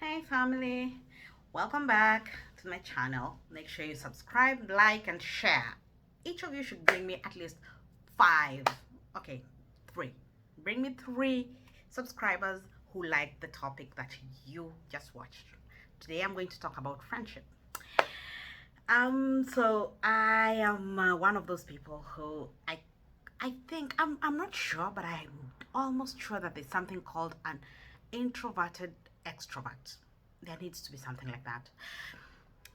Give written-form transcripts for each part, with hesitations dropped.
Hey family, welcome back to my channel. Make sure you subscribe, like, and share. Each of you should bring me at least five, okay, three. Bring me three subscribers who like the topic that you just watched. Today I'm going to talk about friendship. So I am one of those people who I think I'm not sure, but I'm almost sure that there's something called an introverted extrovert. There needs to be something like that.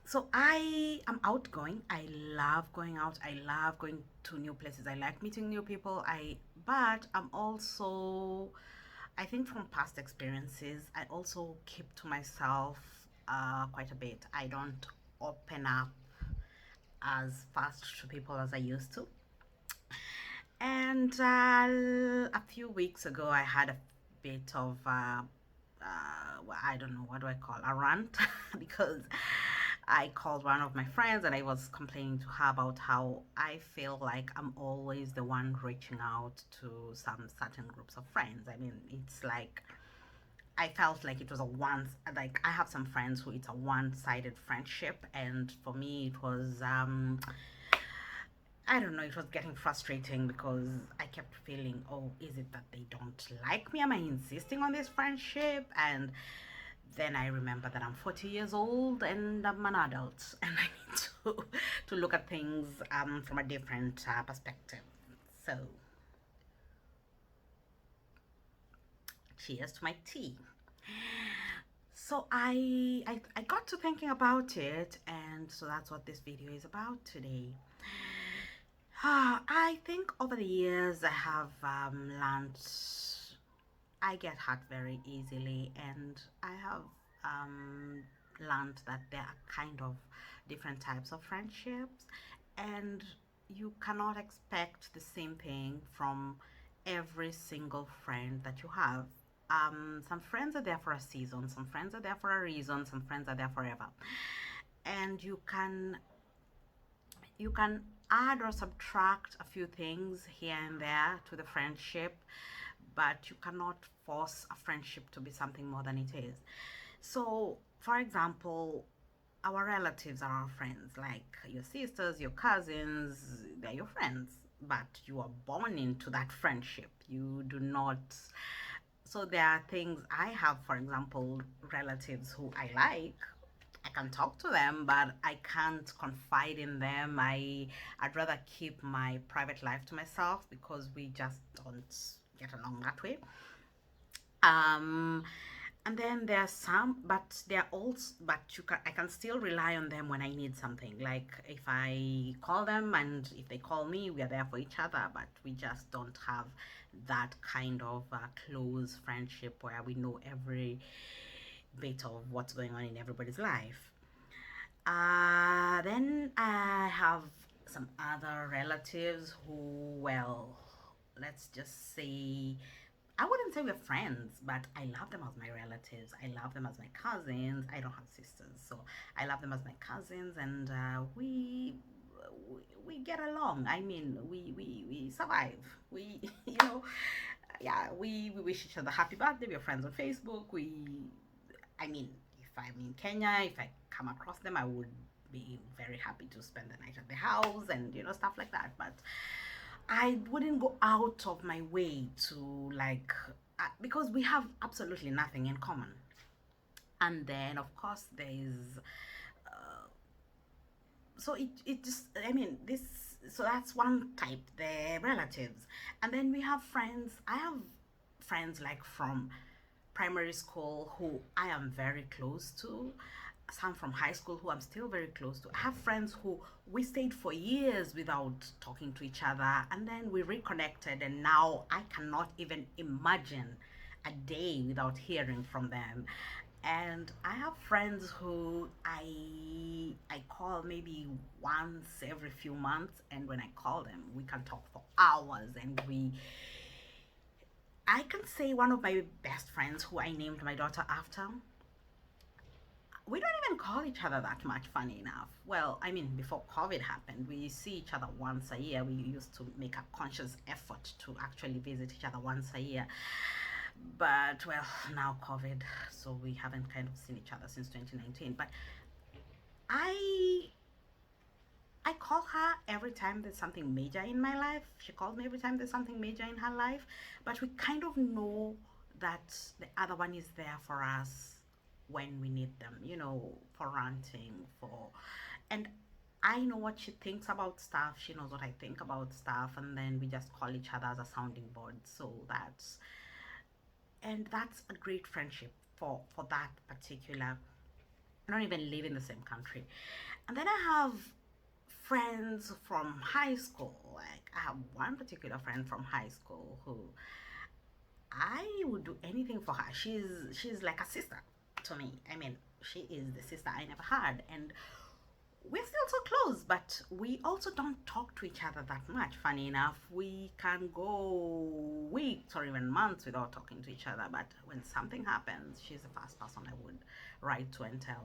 So I am outgoing. I love going out. I love going to new places. I like meeting new people. But I'm also, I think from past experiences, I also keep to myself quite a bit. I don't open up as fast to people as I used to. And a few weeks ago, I had a bit of, well, I don't know, what do I call a rant? Because I called one of my friends and I was complaining to her about how I feel like I'm always the one reaching out to some certain groups of friends. I mean, it's like I felt like it was a like I have some friends who it's a one-sided friendship, and for me it was I don't know, it was getting frustrating because I kept feeling, oh, is it that they don't like me? Am I insisting on this friendship? And then I remember that I'm 40 years old and I'm an adult and I need to look at things from a different perspective. So, cheers to my tea. So I got to thinking about it, and so that's what this video is about today. I think over the years I have learned I get hurt very easily, and I have learned that there are kind of different types of friendships, and you cannot expect the same thing from every single friend that you have. Some friends are there for a season, some friends are there for a reason, some friends are there forever, and you can add or subtract a few things here and there to the friendship, but you cannot force a friendship to be something more than it is. So, for example, our relatives are our friends, like your sisters, your cousins, they're your friends, but you are born into that friendship. You do not. So, there are things I have, for example, relatives who I like. I can talk to them, but I can't confide in them. I'd rather keep my private life to myself because we just don't get along that way. Um, and then there are some, but they're also, but I can still rely on them when I need something. Like if I call them and if they call me, we are there for each other, but we just don't have that kind of close friendship where we know every bit of what's going on in everybody's life. Then I have some other relatives who, well, let's just say, I wouldn't say we're friends, but I love them as my relatives. I love them as my cousins. I don't have sisters, so I love them as my cousins, and we get along. I mean, we survive. We, you know, yeah, we wish each other happy birthday. We're friends on Facebook. I mean, if I'm in Kenya, if I come across them, I would be very happy to spend the night at the house and stuff like that. But I wouldn't go out of my way to like because we have absolutely nothing in common. And then of course there is so it just I mean this so that's one type, the relatives. And then we have friends. I have friends like from primary school who I am very close to, some from high school who I'm still very close to. I have friends who we stayed for years without talking to each other, and then we reconnected, and now I cannot even imagine a day without hearing from them. And I have friends who I call maybe once every few months, and when I call them, we can talk for hours, and I can say one of my best friends who I named my daughter after, we don't even call each other that much, funny enough. Well, I mean, before COVID happened, we see each other once a year. We used to make a conscious effort to actually visit each other once a year. But well, now COVID, so we haven't kind of seen each other since 2019. But I I call her every time there's something major in my life. She calls me every time there's something major in her life. But we kind of know that the other one is there for us when we need them, for ranting, and I know what she thinks about stuff. She knows what I think about stuff. And then we just call each other as a sounding board. And that's a great friendship for that particular. I don't even live in the same country. And then I have friends from high school. Like I have one particular friend from high school who I would do anything for her. She's like a sister to me. I mean, she is the sister I never had, and we're still so close, but we also don't talk to each other that much. Funny enough, we can go weeks or even months without talking to each other. But when something happens, she's the first person I would write to and tell,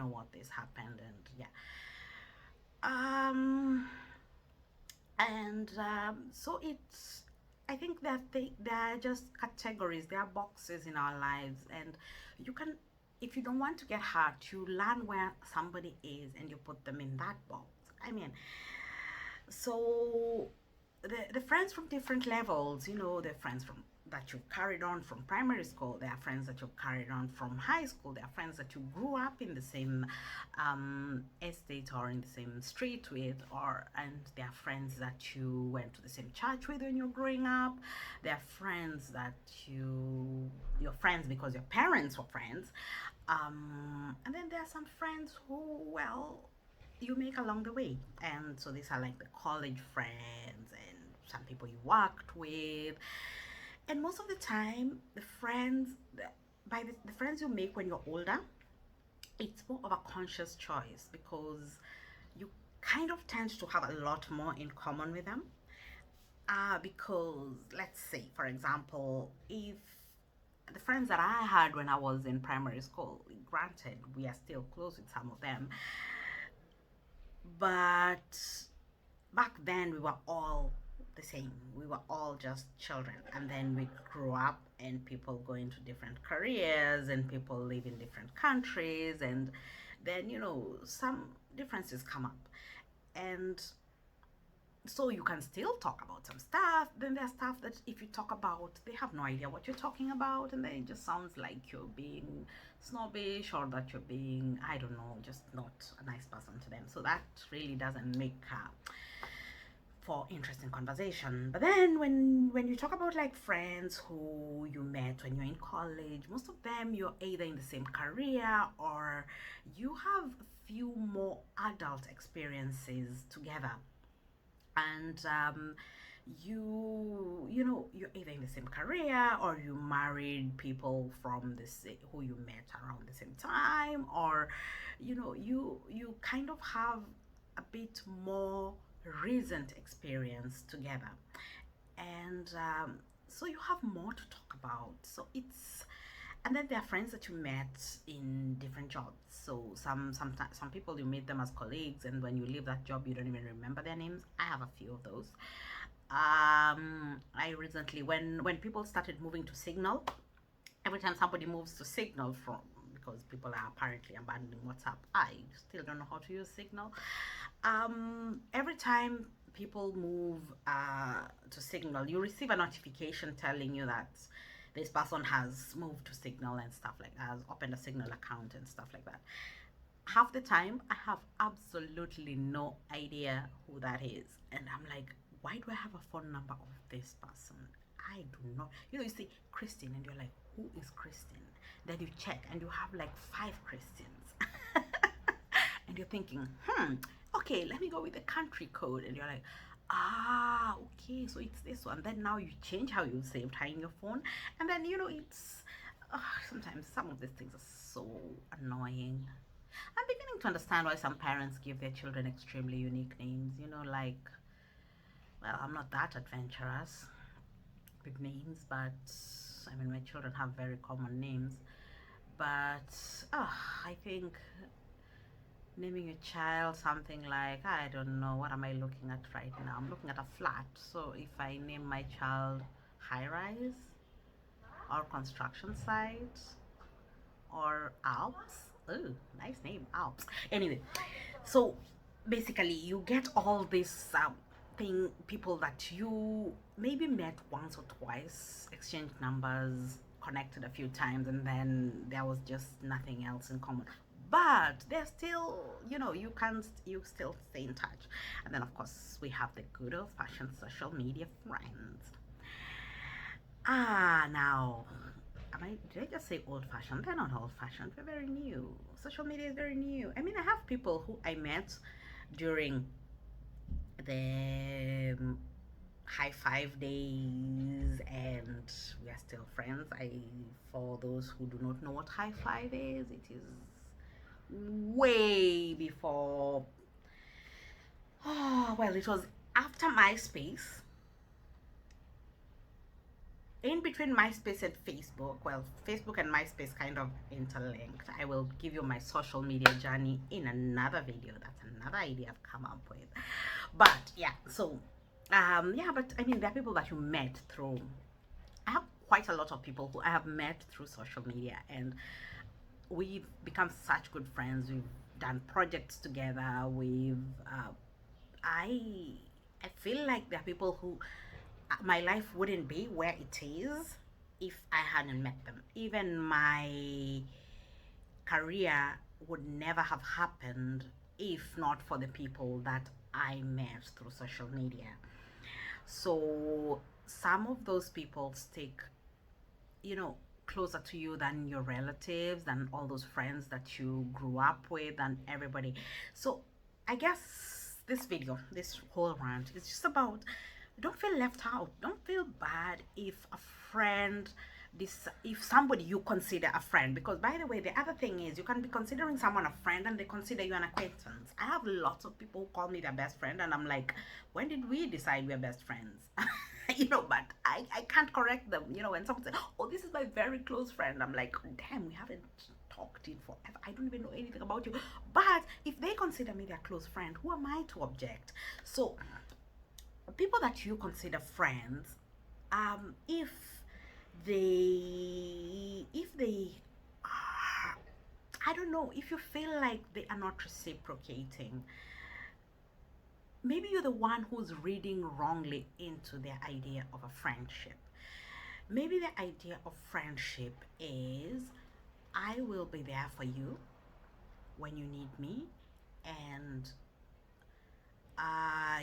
what this happened, and yeah. Um, and so it's, I think that they are just categories, they are boxes in our lives, and you can, if you don't want to get hurt, you learn where somebody is and you put them in that box. I mean, so the friends from different levels, the friends from that you carried on from primary school, there are friends that you carried on from high school, there are friends that you grew up in the same estate or in the same street with, and there are friends that you went to the same church with when you're growing up. There are friends that you're friends because your parents were friends. And then there are some friends who, well, you make along the way. And so these are like the college friends and some people you worked with. And most of the time, the friends you make when you're older, it's more of a conscious choice because you kind of tend to have a lot more in common with them. Because let's say, for example, if the friends that I had when I was in primary school, granted, we are still close with some of them, but back then we were all the same. We were all just children. And then we grew up and people go into different careers and people live in different countries. And then, some differences come up. And so you can still talk about some stuff. Then there's stuff that if you talk about, they have no idea what you're talking about, and then it just sounds like you're being snobbish or that you're being, I don't know, just not a nice person to them. So that really doesn't make for interesting conversation. But then when you talk about like friends who you met when you're in college, most of them you're either in the same career or you have a few more adult experiences together. And you're either in the same career or you married people from who you met around the same time, or you kind of have a bit more recent experience together. And so you have more to talk about. So it's, and then there are friends that you met in different jobs. So some people you meet them as colleagues, and when you leave that job you don't even remember their names. I have a few of those. I recently, when people started moving to Signal, every time somebody moves to Signal, from because people are apparently abandoning WhatsApp, I still don't know how to use Signal. Every time people move to Signal, you receive a notification telling you that this person has moved to Signal and stuff like that, has opened a Signal account and stuff like that. Half the time, I have absolutely no idea who that is, and I'm like, why do I have a phone number of this person? I do not. You see Christine, and you're like, who is Christine? Then you check, and you have like five Christians, and you're thinking, okay, let me go with the country code, and you're like, okay, so it's this one. Then now you change how you saved her in your phone, and then it's sometimes some of these things are so annoying. I'm beginning to understand why some parents give their children extremely unique names. Like, well, I'm not that adventurous with names, but I mean, my children have very common names. But I think naming a child something like, I don't know, what am I looking at right now? I'm looking at a flat. So if I name my child High Rise, or construction sites or Alps. Oh, nice name, Alps. Anyway, so basically, you get all these people that you maybe met once or twice, exchanged numbers, connected a few times, and then there was just nothing else in common. But they're still, you still stay in touch. And then, of course, we have the good old fashioned social media friends. Now, did I just say old fashioned? They're not old fashioned, they're very new. Social media is very new. I mean, I have people who I met during the high five days, and we are still friends. For those who do not know what high five is, it is way before. Oh, well, it was after MySpace, in between MySpace and Facebook. Well, Facebook and MySpace kind of interlinked. I will give you my social media journey in another video. That's another idea I've come up with. But yeah, so yeah, but I mean, there are people that you met through. I have quite a lot of people who I have met through social media, and we've become such good friends. We've done projects together. I I feel like there are people who my life wouldn't be where it is if I hadn't met them. Even my career would never have happened if not for the people that I met through social media. So some of those people stick, you know, closer to you than your relatives and all those friends that you grew up with and everybody. So I guess this whole rant is just about, don't feel left out. Don't feel bad if a friend, if somebody you consider a friend, because by the way, the other thing is you can be considering someone a friend and they consider you an acquaintance. I have lots of people who call me their best friend, and I'm like, when did we decide we're best friends? But I can't correct them. When someone says, oh, this is my very close friend, I'm like, damn, we haven't talked in forever. I don't even know anything about you. But if they consider me their close friend, who am I to object? So people that you consider friends, if they are, I don't know, if you feel like they are not reciprocating, maybe you're the one who's reading wrongly into their idea of a friendship. Maybe the idea of friendship is, I will be there for you when you need me, and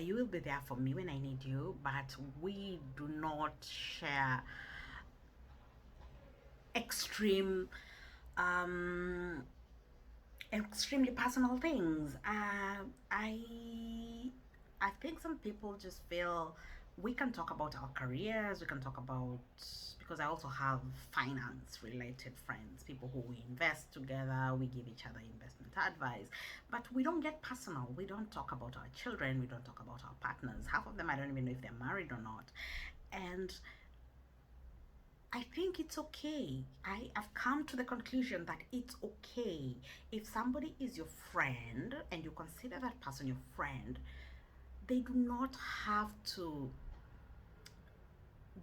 you will be there for me when I need you, but we do not share extreme, um, extremely personal things. I think some people just feel we can talk about our careers, we can talk about, because I also have finance related friends, people who we invest together, we give each other investment advice, but we don't get personal. We don't talk about our children, we don't talk about our partners. Half of them, I don't even know if they're married or not. And I think it's okay. I've come to the conclusion that it's okay if somebody is your friend and you consider that person your friend. They do not have to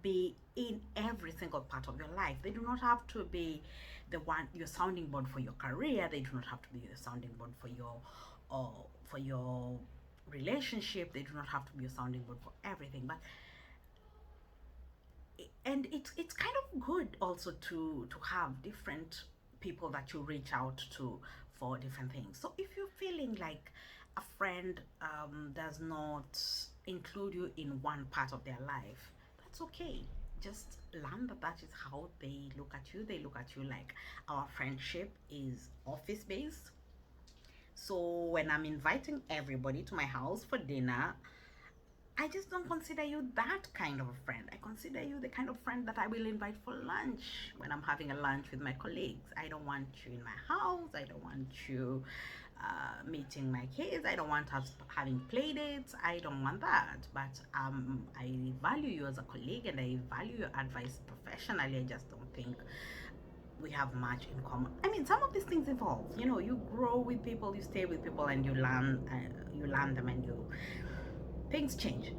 be in every single part of your life. They do not have to be your sounding board for your career. They do not have to be the sounding board for your relationship. They do not have to be a sounding board for everything. But and it's kind of good also to have different people that you reach out to for different things. So if you're feeling like a friend does not include you in one part of their life, that's okay. Just learn that is how they look at you. They look at you like, our friendship is office based. So when I'm inviting everybody to my house for dinner, I just don't consider you that kind of a friend. I consider you the kind of friend that I will invite for lunch when I'm having a lunch with my colleagues. I don't want you in my house. I don't want you meeting my kids. I don't want us having play dates. I don't want that. But I value you as a colleague, and I value your advice professionally. I just don't think we have much in common. I mean, some of these things evolve. You grow with people, you stay with people, and you learn them, and things change.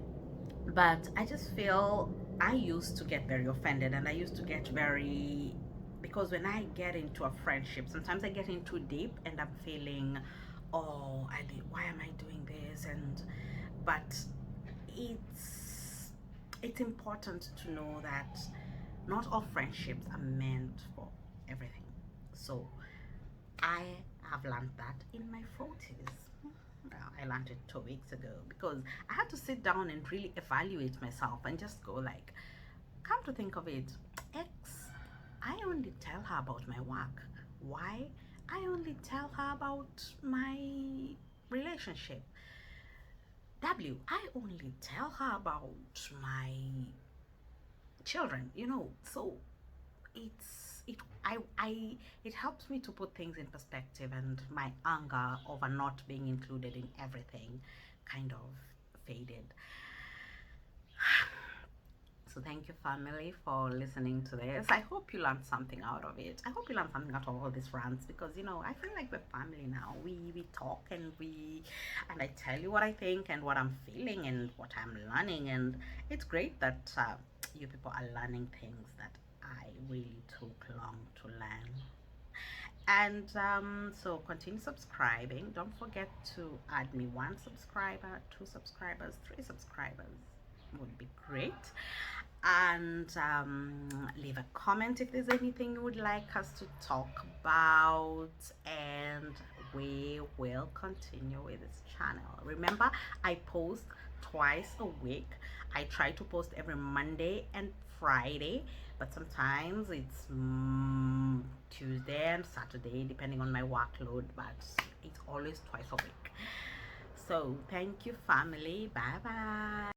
But I just feel I used to get very offended, and I used to get very, because when I get into a friendship, sometimes I get in too deep and I'm feeling, oh, why am I doing this? And but it's it's important to know that not all friendships are meant for everything. So I have learned that in my 40s. I learned it 2 weeks ago because I had to sit down and really evaluate myself and just go like, come to think of it, X, I only tell her about my work. Y, I only tell her about my relationship. W, I only tell her about my children, So it helps me to put things in perspective, and my anger over not being included in everything kind of faded. So thank you, family, for listening to this. I hope you learned something out of it. I hope you learned something out of all these rants, because I feel like we're family now. We talk, and I tell you what I think and what I'm feeling and what I'm learning, and it's great that you people are learning things that I really took long to learn. And so continue subscribing. Don't forget to add me 1 subscriber, 2 subscribers, 3 subscribers. Would be great. And leave a comment if there's anything you would like us to talk about. And we will continue with this channel. Remember, I post twice a week. I try to post every Monday and Friday, but sometimes it's Tuesday and Saturday, depending on my workload, but it's always twice a week. So thank you, family. Bye bye.